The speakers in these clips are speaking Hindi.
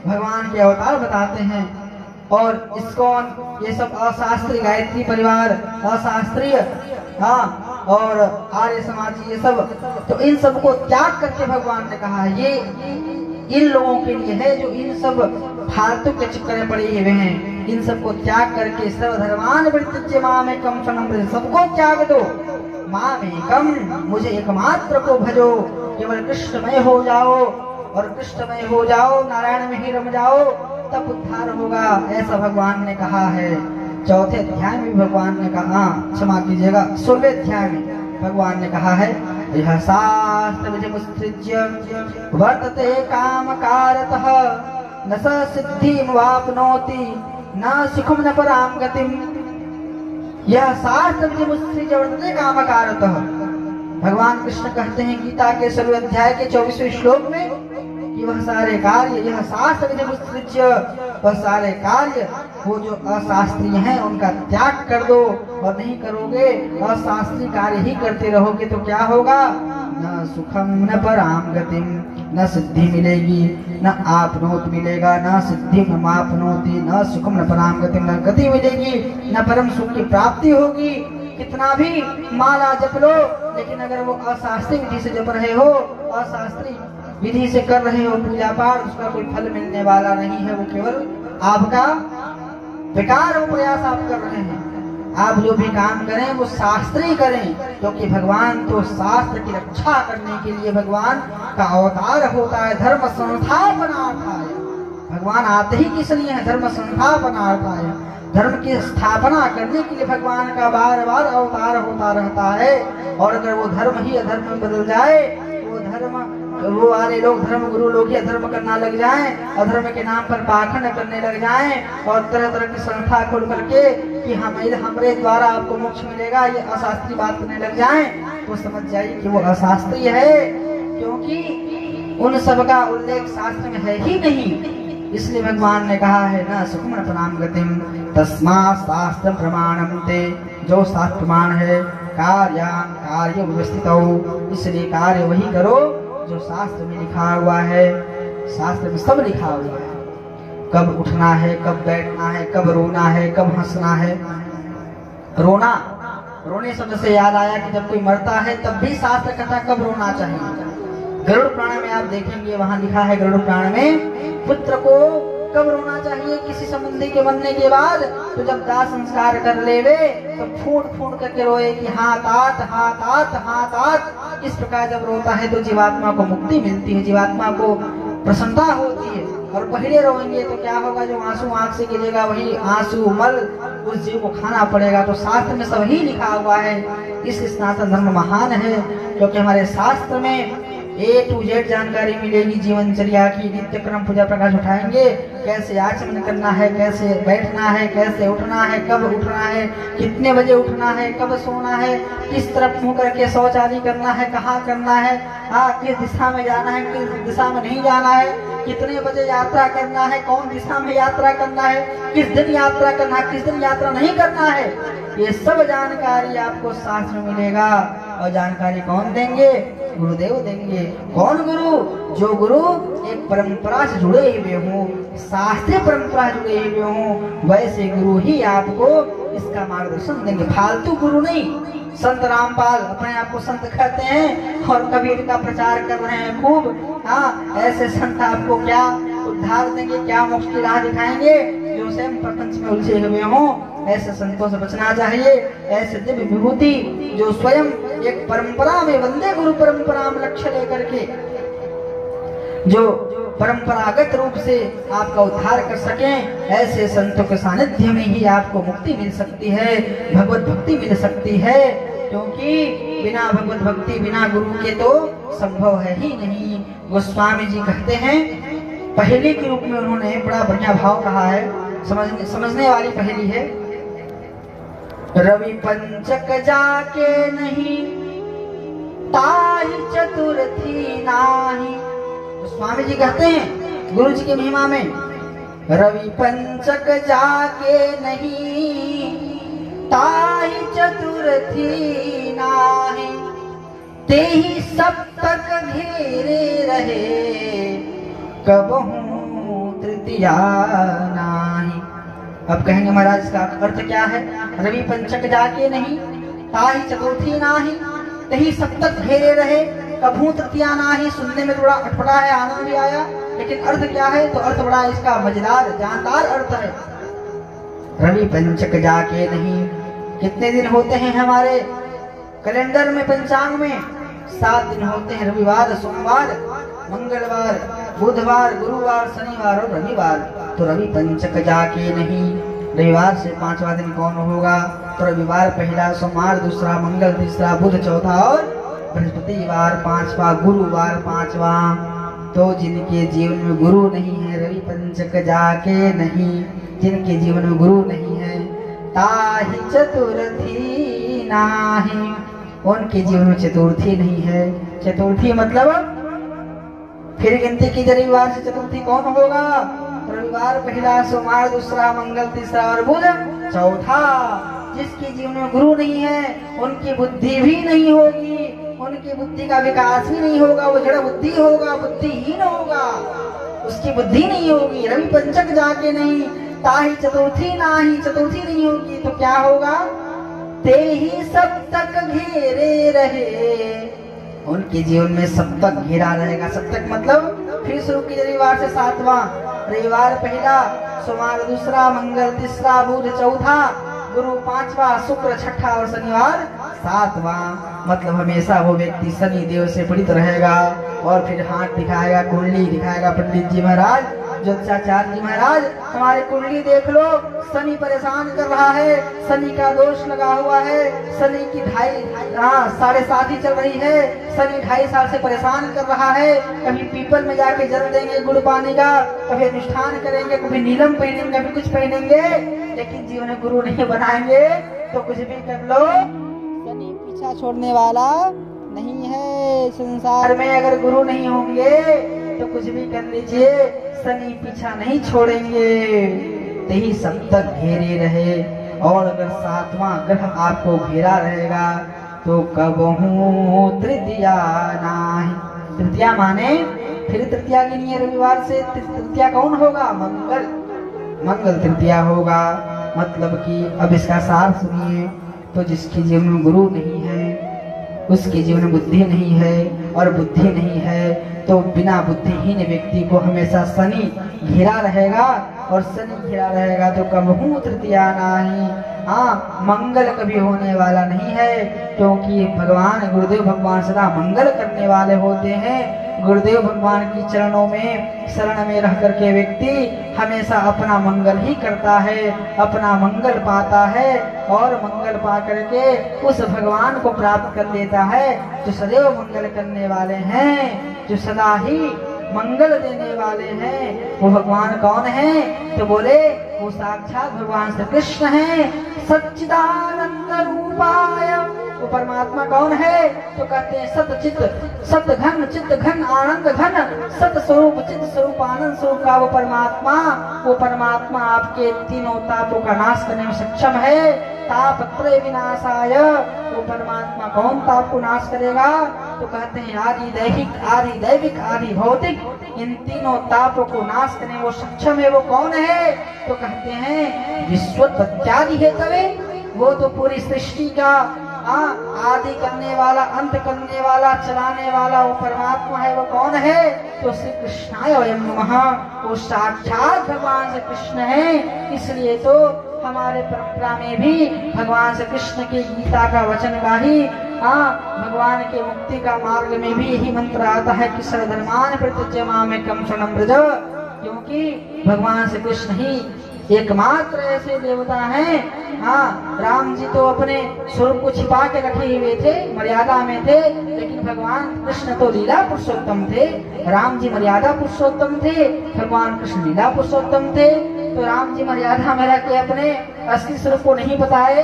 भगवान के अवतार बताते हैं। और इस्कॉन ये सब अशास्त्रीय, गायत्री परिवार अशास्त्रीय, हाँ, और आर्य समाज ये सब, तो इन सब को त्याग करके भगवान ने कहा ये इन लोगों के लिए है जो इन सब फालतू के चक्कर में पड़े हुए हैं। इन सबको त्याग करके सर्वधर्मान परित्यज्य मामेकम शरणं व्रज, सबको त्याग दो, मामेकम मुझे एकमात्र को भजो, केवल कृष्णमय हो जाओ और कृष्णमय हो जाओ, नारायण में ही रम जाओ, तब उद्धार होगा, ऐसा भगवान ने कहा है। चौथे अध्याय में भगवान ने कहा, क्षमा कीजिएगा, 16वें अध्याय में भगवान ने कहा है, यह शास्त्र विधिमुत्सृज्य वर्तते कामकारतः न स सिद्धिं वाप्नोति न सुखं न परां गतिम्। यह शास्त्र विधिमुत्सृज्य वर्तते कामकारतः, भगवान कृष्ण कहते हैं गीता के 16वें अध्याय के 24वें श्लोक में कि वह सारे कार्य, यह शास्त्र विधिमुत्सृज्य, वह सारे कार्य वो जो अशास्त्रीय हैं उनका त्याग कर दो, और नहीं करोगे अशास्त्रीय कार्य ही करते रहोगे तो क्या होगा, न सुखम न पराम गतिम, न सिद्धि मिलेगी, न आपनोत मिलेगा, न सिद्धि न मापनोति, न सुखम न पराम गतिम, न गति मिलेगी, न परम सुख की प्राप्ति होगी। कितना भी माला जप लो, लेकिन अगर वो अशास्त्रीय विधि से जप रहे हो, अशास्त्रीय विधि से कर रहे हो पूजा पाठ, उसका कोई फल मिलने वाला नहीं है, वो केवल आपका बेकार वो प्रयास आप कर रहे हैं। आप जो भी काम करें वो शास्त्रीय करें, क्योंकि भगवान तो शास्त्र की रक्षा करने के लिए भगवान का अवतार होता है, धर्म संस्थापनार्थाय। भगवान आते ही किस लिए है, धर्म संस्थापनार्थाय, धर्म की स्थापना करने के लिए भगवान का बार बार अवतार होता रहता है। और अगर वो धर्म ही अधर्म में बदल जाए, वो धर्म, वो वाले लोग, धर्म गुरु लोग ही अधर्म करना लग जाएं, अधर्म के नाम पर पाखंड करने लग जाएं, और तरह तरह की संस्था खोल करके कि हमारे द्वारा आपको मोक्ष मिलेगा, ये अशास्त्रीय बात करने लग जाएं, तो समझ जाइए कि वो अशास्त्रीय है, क्योंकि उन सब का उल्लेख शास्त्र में है ही नहीं। इसलिए भगवान ने कहा है न सुखम न पराम गतिम तस्मात् शास्त्र प्रमाणम ते, जो शास्त्र प्रमाण है, कार्यान कार्य व्यवस्थित हो, इसलिए कार्य वही करो जो शास्त्र में लिखा हुआ है। शास्त्र में सब लिखा हुआ है, कब उठना है, कब बैठना है, कब रोना है, कब हंसना है। रोना, रोने शब्द से याद आया कि जब कोई मरता है तब भी शास्त्र कहता कब रोना चाहिए। गरुड़ पुराण में आप देखेंगे, वहां लिखा है गरुड़ पुराण में, पुत्र को कब रोना चाहिए, किसी संबंधी के मरने के बाद, तो जब दाह संस्कार कर लेवे तो फूट फूट करके रोए कि हाथ आत हाथ आत हाथ आत। इस प्रकार जब रोता है तो जीवात्मा को मुक्ति मिलती है, जीवात्मा को प्रसन्नता होती है। और पहले रोएंगे तो क्या होगा, जो आंसू आंख से गिरेगा वही आंसू मल उस जीव को खाना पड़ेगा। तो शास्त्र में सब ही लिखा हुआ है। इस सनातन धर्म महान है, क्योंकि हमारे शास्त्र में A to Z जानकारी मिलेगी जीवनचर्या की। नित्य क्रम पूजा प्रकाश उठाएंगे, कैसे आचमन करना है, कैसे बैठना है, कैसे उठना है, कब उठना है, कितने बजे उठना है, कब सोना है, किस तरफ मुंह करके शौच आदि करना है, कहाँ करना है, किस दिशा में जाना है, किस दिशा में नहीं जाना है, कितने बजे यात्रा करना है, कौन दिशा में यात्रा करना है, किस दिन यात्रा करना है, किस दिन यात्रा नहीं करना है, ये सब जानकारी आपको शास्त्र में मिलेगा। और जानकारी कौन देंगे, गुरुदेव देंगे। कौन गुरु, जो गुरु एक परंपरा से जुड़े हुए हों, शास्त्रीय परंपरा से जुड़े हुए हों, वैसे गुरु ही आपको इसका मार्गदर्शन देंगे, फालतू गुरु नहीं। संत रामपाल अपने आप को संत कहते हैं और कबीर का प्रचार कर रहे हैं खूब। हाँ, ऐसे संत आपको क्या उद्धार देंगे, क्या मोक्ष की राह दिखाएंगे, जो स्वयं प्रपंच में उलझे हुए हों। ऐसे संतों से बचना चाहिए। ऐसे दिव्य विभूति जो स्वयं एक परंपरा में, वंदे गुरु परंपरा में लक्ष्य लेकर के जो परंपरागत रूप से आपका उद्धार कर सकें, ऐसे संतों के सानिध्य में ही आपको मुक्ति मिल सकती है, भगवत भक्ति मिल सकती है। क्योंकि बिना भगवत भक्ति, बिना गुरु के तो संभव है ही नहीं। गोस्वामी जी कहते हैं, पहेली के रूप में उन्होंने बड़ा बढ़िया भाव कहा है, समझने वाली पहेली है। रवि पंचक जाके नहीं, ताहि चतुर्थी नाही। स्वामी जी कहते हैं गुरु जी की महिमा में, रवि पंचक जाके नहीं, ताहि चतुर्थी नाही, तेहि सप्तक घेरे रहे, कबहू तृतीया नाही। अब कहेंगे महाराज इसका अर्थ क्या है? रवि पंचक जाके नहीं, ताही चतुर्थी नाही, तही सप्तक घेरे रहे, कभू तृतीया नाही। सुनने में थोड़ा अटपटा है, आनंद भी आया, लेकिन अर्थ क्या है? तो अर्थ बड़ा इसका मजेदार जानदार अर्थ है। रवि पंचक जाके नहीं, कितने दिन होते हैं हमारे कैलेंडर में, पंचांग में? 7 दिन होते हैं, रविवार, सोमवार, मंगलवार, बुधवार, गुरुवार, शनिवार और रविवार। तो रवि पंचक जाके नहीं, रविवार से 5वां दिन कौन होगा? तो रविवार पहला, सोमवार दूसरा, मंगल तीसरा, बुध चौथा और बृहस्पतिवार 5वां, गुरुवार 5वां। तो जिनके जीवन में गुरु नहीं है, रवि पंचक जाके नहीं, जिनके जीवन में गुरु नहीं है, ताहि चतुर्थी नाही, उनके जीवन में चतुर्थी नहीं है। चतुर्थी मतलब फिर गिनती की, रविवार से चतुर्थी कौन होगा? रविवार पहला, सोमवार दूसरा, मंगल तीसरा और बुध चौथा। जिसके जीवन में गुरु नहीं है, उनकी बुद्धि भी नहीं होगी, उनकी बुद्धि का विकास भी नहीं होगा, वो जड़ बुद्धि होगा, बुद्धिहीन होगा, उसकी बुद्धि नहीं होगी। रवि पंचक जाके नहीं, ताही चतुर्थी नाही, चतुर्थी नहीं होगी तो क्या होगा? ते ही सप्तक घेरे रहे, उनके जीवन में सप्तक घेरा रहेगा। सप्तक मतलब फिर शुरू की, रविवार से 7वां, रविवार पहला, सोमवार दूसरा, मंगल तीसरा, बुध चौथा, गुरु 5वां, शुक्र 6ठा और शनिवार 7वां। मतलब हमेशा वो व्यक्ति शनि देव से पीड़ित रहेगा और फिर हाथ दिखाएगा, कुंडली दिखाएगा। पंडित जी महाराज, ज्योतिषाचार्य जी महाराज, हमारे कुंडली देख लो, शनि परेशान कर रहा है, शनि का दोष लगा हुआ है, शनि की 7.5 ही चल रही है, शनि 2.5 साल से परेशान कर रहा है। कभी पीपल में जाके जल देंगे गुड़ पानी का, कभी अनुष्ठान करेंगे, कभी नीलम पहनेंगे, कभी कुछ पहनेंगे, लेकिन जीवन में गुरु नहीं बनाएंगे तो कुछ भी कर लो, शनि पीछा छोड़ने वाला नहीं है। संसार में अगर गुरु नहीं होंगे तो कुछ भी कर लीजिए, शनि पीछा नहीं छोड़ेंगे। यही सप्तक घेरे रहे, और अगर 7वां ग्रह आपको घेरा रहेगा तो कबहू तृतीया नाही। तृतीया माने फिर तृतीया गिनी है, रविवार से तृतीया कौन होगा? मंगल, मंगल तृतीया होगा। मतलब कि अब इसका सार सुनिए, तो जिसके जीवन में गुरु नहीं है, उसके जीवन में बुद्धि नहीं है, और बुद्धि नहीं है तो बिना बुद्धिहीन व्यक्ति को हमेशा शनि घेरा रहेगा, और शनि घेरा रहेगा तो कबहू तृतीया नाही। मंगल कभी होने वाला नहीं है, क्योंकि भगवान गुरुदेव भगवान सदा मंगल करने वाले होते हैं। गुरुदेव भगवान की चरणों में शरण में रह करके व्यक्ति हमेशा अपना मंगल ही करता है, अपना मंगल पाता है, और मंगल पा करके उस भगवान को प्राप्त कर लेता है जो सदैव मंगल करने वाले हैं, जो सदा ही मंगल देने वाले हैं। वो भगवान कौन है? तो बोले वो साक्षात भगवान श्री कृष्ण है, सच्चिदानंद रूपाय। वो परमात्मा कौन है? तो कहते हैं सत चित सत घन चित घन आनंद घन, सत स्वरूप चित स्वरूप आनंद स्वरूप का वो परमात्मा। वो परमात्मा आपके तीनों तापों का नाश करने में सक्षम है। तापत्रय विनाशाय, वो परमात्मा कौन ताप को नाश करेगा? तो कहते हैं आदि दैहिक, आदि दैविक, आदि भौतिक, इन तीनों तापों को नाश करने वो सक्षम है। वो कौन है? तो कहते हैं विश्वोत्पत्त्यादि हेतवे, वो तो पूरी सृष्टि का आदि करने वाला, अंत करने वाला, चलाने वाला वो परमात्मा है। वो कौन है? तो श्री कृष्णाय वयं नमः, वो साक्षात भगवान श्री कृष्ण है। इसलिए तो हमारे परंपरा में भी भगवान श्री कृष्ण की गीता का वचन का ही भगवान के मुक्ति का मार्ग में भी यही मंत्र आता है कि सर्वधर्मान परित्यज्य मामेकं शरणं व्रज, क्योंकि भगवान श्री कृष्ण ही एकमात्र ऐसे देवता हैं। राम जी तो अपने स्वरूप को छिपा के रखे हुए थे, मर्यादा में थे, लेकिन भगवान कृष्ण तो लीला पुरुषोत्तम थे। राम जी मर्यादा पुरुषोत्तम थे, भगवान कृष्ण लीला पुरुषोत्तम थे। तो राम जी मर्यादा में रख के अपने असली स्वरूप को नहीं बताए,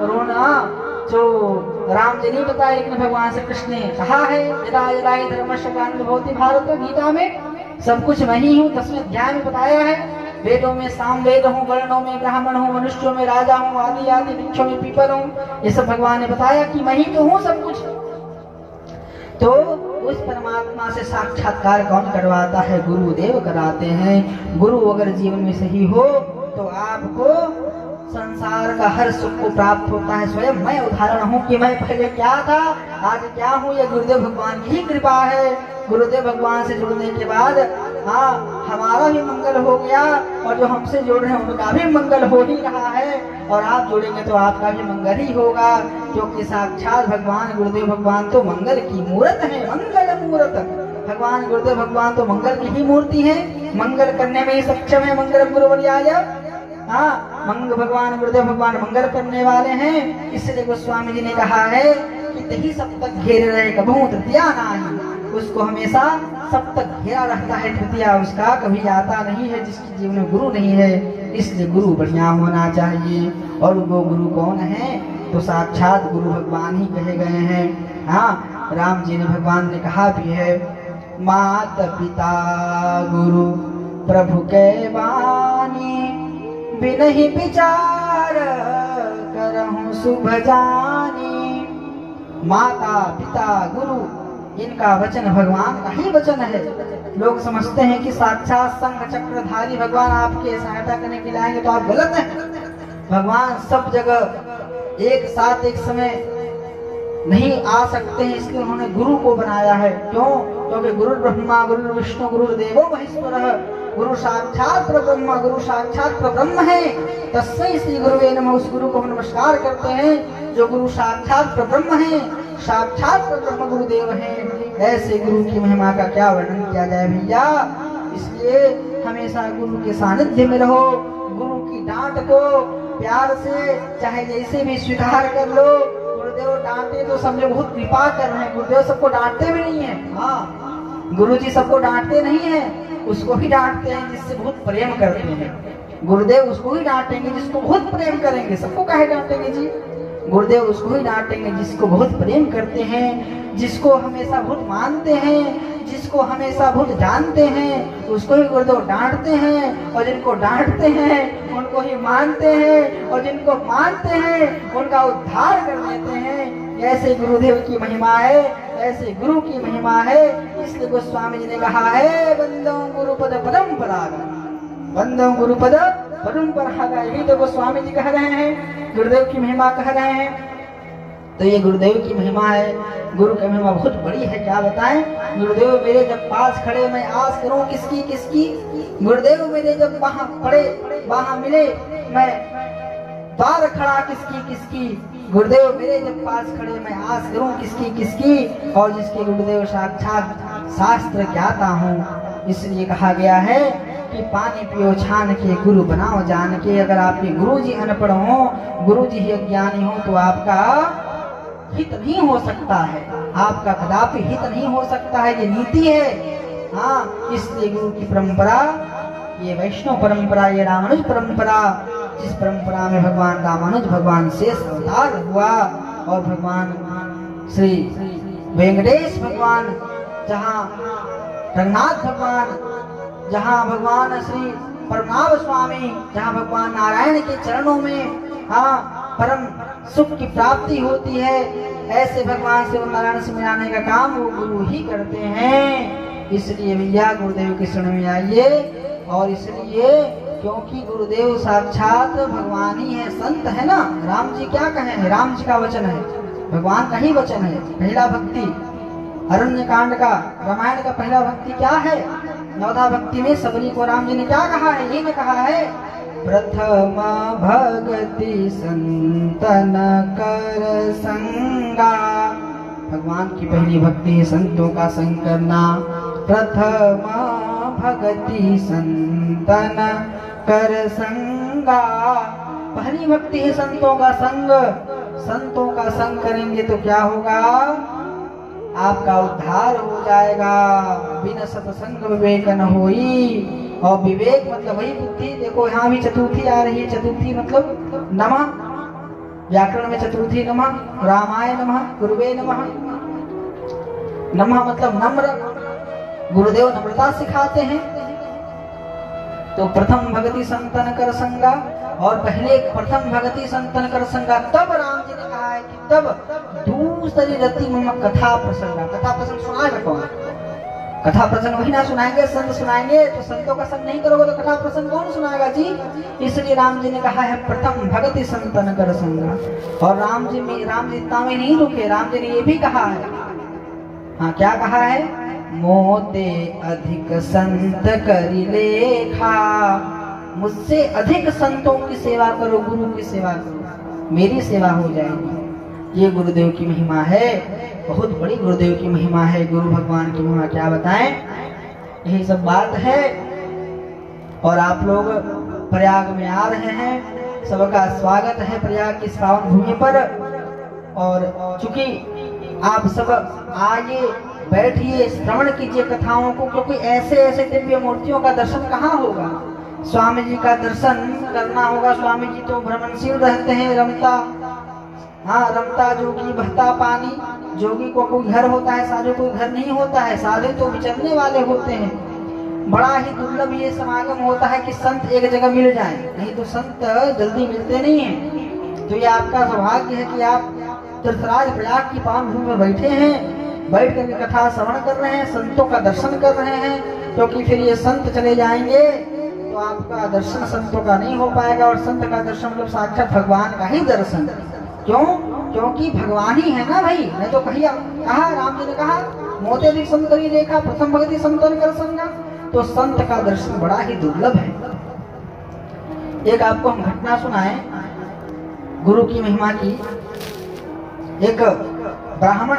रोना जो राम जी नहीं बताए, लेकिन भगवान श्री कृष्ण ने कहा है यदा यदा हि धर्मस्य ग्लानिर्भवति भारत, गीता में सब कुछ मैं ही हूँ। 10वें अध्याय में बताया है, वेदों में सामवेद हूँ, वर्णों में ब्राह्मण हूँ, मनुष्यों में राजा हूँ, आदि आदि वृक्षों में पीपल हूँ। ये सब भगवान ने बताया कि मैं ही तो हूँ सब कुछ। तो उस परमात्मा से साक्षात्कार कौन करवाता है? गुरुदेव कराते हैं। गुरु अगर जीवन में सही हो तो आपको संसार का हर सुख को प्राप्त होता है। स्वयं मैं उदाहरण हूँ कि मैं पहले क्या था, आज क्या हूँ, ये गुरुदेव भगवान की ही कृपा है। गुरुदेव भगवान से जुड़ने के बाद हमारा भी मंगल हो गया और जो हमसे जुड़ रहे हैं उनका भी मंगल हो ही रहा है, और आप जुड़ेंगे तो आपका भी मंगल ही होगा, क्योंकि साक्षात भगवान गुरुदेव भगवान तो मंगल की मूर्त है। मंगल मूर्त भगवान गुरुदेव भगवान तो मंगल की ही मूर्ति है, मंगल करने में ही सक्षम है। मंगल गुरुवर्याय, भगवान गुरुदेव भगवान मंगल करने वाले हैं। इसलिए गोस्वामी जी ने कहा है कि तही सब तक घेरे रहे कबहू तृतीया नाही, उसको हमेशा सब तक घेरा रहता है, तृतीया उसका कभी आता नहीं है जिसके जीवन में गुरु नहीं है। इसलिए गुरु बढ़िया होना चाहिए। और वो गुरु कौन है? तो साक्षात गुरु भगवान ही कहे गए हैं। राम जी ने भगवान ने कहा भी है, मात पिता गुरु प्रभु के वाणी, बिनहि विचार करहु शुभ जानी। माता पिता गुरु, इनका वचन भगवान का ही वचन है। लोग समझते हैं कि साक्षात शंख चक्रधारी भगवान आपके सहायता करने के लिए आएंगे, तो आप गलत हैं। भगवान सब जगह एक साथ एक समय नहीं आ सकते हैं, इसलिए उन्होंने गुरु को बनाया है। क्यों? क्योंकि गुरु ब्रह्मा गुरु विष्णु गुरु देवो महेश्वरः, गुरु साक्षात परब्रह्म, गुरु साक्षात परब्रह्म है। तस्मै श्री गुरुवे नमः, उस गुरु को हम नमस्कार करते हैं जो गुरु साक्षात परब्रह्म है, साक्षात परब्रह्म गुरुदेव हैं। ऐसे गुरु की महिमा का क्या वर्णन किया जाए भैया। इसलिए हमेशा गुरु के सानिध्य में रहो, गुरु की डांट को प्यार से चाहे जैसे भी स्वीकार कर लो। गुरुदेव डांटे तो समझो बहुत कृपा कर रहे हैं, गुरुदेव सबको डांटते भी नहीं है। गुरु जी सबको डांटते नहीं है, उसको ही डांटते हैं जिससे बहुत प्रेम करते हैं। गुरुदेव उसको ही डांटेंगे जिसको बहुत प्रेम करेंगे। सबको काहे डांटेंगे जी? गुरुदेव उसको ही डांटेंगे जिसको बहुत प्रेम करते हैं, जिसको हमेशा बहुत मानते हैं, जिसको हमेशा बहुत जानते हैं, उसको ही गुरुदेव डांटते हैं। और जिनको डांटते हैं उनको ही मानते हैं, और जिनको मानते हैं उनका उद्धार कर देते हैं। ऐसे गुरुदेव की महिमा है, ऐसे गुरु की महिमा है। इसलिए गोस्वामी जी ने कहा है, वंदो गुरुपद परंपरागत, वंदो गुरुपद परंपरागत। यही तो गोस्वामी जी कह रहे हैं, गुरुदेव की महिमा कह रहे हैं। तो ये गुरुदेव की महिमा है। गुरु की महिमा बहुत बड़ी है, क्या बताएं। गुरुदेव मेरे जब पास खड़े मैं आस करूं किसकी किसकी। गुरुदेव मेरे जब वहां पड़े वहां मिले मैं द्वार खड़ा किसकी किसकी। गुरुदेव मेरे जब पास खड़े मैं आस करूं किसकी किसकी। और जिसके गुरुदेव साक्षात शास्त्र ज्ञाता हूँ। इसलिए कहा गया है कि पानी पियो छान के गुरु बनाओ जान के। अगर आपके गुरु जी अनपढ़ हो, गुरु जी ही अज्ञानी हो, तो आपका हित नहीं हो सकता है, आपका कदापि हित नहीं हो सकता है। ये नीति है। इसलिए गुरु की परंपरा, ये वैष्णव परंपरा, ये रामानुज परंपरा, जिस परंपरा में भगवान रामानुज भगवान शेष अवतार हुआ और भगवान श्री वेंकटेश भगवान, जहाँ रंगनाथ भगवान, जहाँ भगवान श्री परमाव स्वामी, जहाँ भगवान नारायण के चरणों में परम सुख की प्राप्ति होती है, ऐसे भगवान से नारायण से मिलाने का काम वो गुरु ही करते हैं। इसलिए भैया गुरुदेव के शरण में आइए। और इसलिए क्योंकि गुरुदेव साक्षात भगवान ही है, संत है ना। राम जी क्या कहे हैं? राम जी का वचन है, भगवान का ही वचन है। पहला भक्ति अरण्य कांड का, रामायण का पहला भक्ति क्या है? नवधा भक्ति में सबरी को राम जी ने क्या कहा है? ये कहा है, प्रथम भक्ति संतन कर संगा। भगवान की पहली भक्ति है संतों का संग करना। प्रथम भक्ति संतन कर संगा, पहली भक्ति है संतों का संग। संतों का संग करेंगे तो क्या होगा? आपका उद्धार हो जाएगा। बिना सत्संग विवेक न होई। और विवेक मतलब वही बुद्धि। देखो यहाँ भी चतुर्थी आ रही है। चतुर्थी मतलब नमः, व्याकरण में चतुर्थी नमः, रामाय नमः, गुरुवे नमः। नमः मतलब नम्र, गुरुदेव नम्रता सिखाते हैं। तो प्रथम भगति संतन कर संगा, और पहले प्रथम भगति संतन कर संगा। तब राम जी ने कहा है कि तब दूर दूसरी रति मम कथा प्रसंग। कथा प्रसंग सुनाएगा कौन? कथा प्रसंग वही ना सुनाएंगे, संत सुनाएंगे। तो संतों का संग नहीं करोगे तो कथा प्रसंग कौन सुनाएगा जी? इसलिए राम जी ने कहा है प्रथम भगति संतन कर संगा। और राम जी इतना में नहीं रुके, राम जी ने ये भी कहा है, हाँ क्या कहा है? मोते अधिक संत करि लेखा, मुझसे अधिक संतों की सेवा करो, गुरु की सेवा करो, मेरी सेवा हो जाएगी। ये गुरुदेव की महिमा है, बहुत बड़ी गुरुदेव की महिमा है। गुरु भगवान की महिमा क्या बताएं, यही सब बात है। और आप लोग प्रयाग में आ रहे हैं, सबका स्वागत है प्रयाग की पावन भूमि पर। और चूंकि आप सब आइए, बैठिए, श्रवण कीजिए कथाओं को, क्योंकि ऐसे ऐसे दिव्य मूर्तियों का दर्शन कहाँ होगा? स्वामी जी का दर्शन करना होगा। स्वामी जी तो भ्रमणशील रहते हैं, रमता जोगी बहता पानी। जोगी को कोई घर होता है, साधु को घर नहीं होता है। साधु तो विचरने वाले होते हैं। बड़ा ही दुर्लभ ये समागम होता है कि संत एक जगह मिल जाएं, नहीं तो संत जल्दी मिलते नहीं हैं। तो ये आपका सौभाग्य है कि आप तीर्थराज प्रयाग की पावन भूमि में बैठे हैं, बैठ कर कथा श्रवण कर रहे हैं, संतों का दर्शन कर रहे हैं। क्योंकि फिर ये संत चले जाएंगे तो आपका दर्शन संतों का नहीं हो पाएगा। और संत का दर्शन मतलब साक्षात भगवान का ही दर्शन। क्यों? क्योंकि भगवान ही है ना भाई। नहीं तो कहा राम जी ने कहा मोते अधिक संत करि लेखा, प्रथम भगति संतन कर संगा। तो संत का दर्शन बड़ा ही दुर्लभ है। एक आपको हम घटना सुनाएं गुरु की महिमा की। एक ब्राह्मण,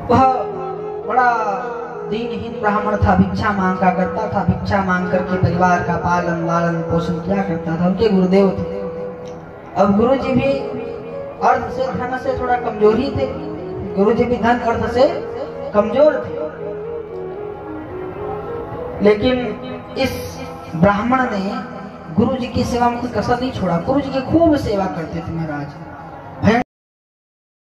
वह बड़ा दीनहीन ब्राह्मण था, भिक्षा मांगा करता था। भिक्षा मांग करके परिवार का पालन लालन पोषण किया करता था। उनके गुरुदेव थे। अब गुरु जी भी अर्थ से धन से थोड़ा कमजोर ही थे। गुरु जी भी धन अर्थ से कमजोर थे। लेकिन इस ब्राह्मण ने गुरु जी की सेवा में कोई कसर नहीं छोड़ा। गुरु जी की खूब सेवा करते थे महाराज।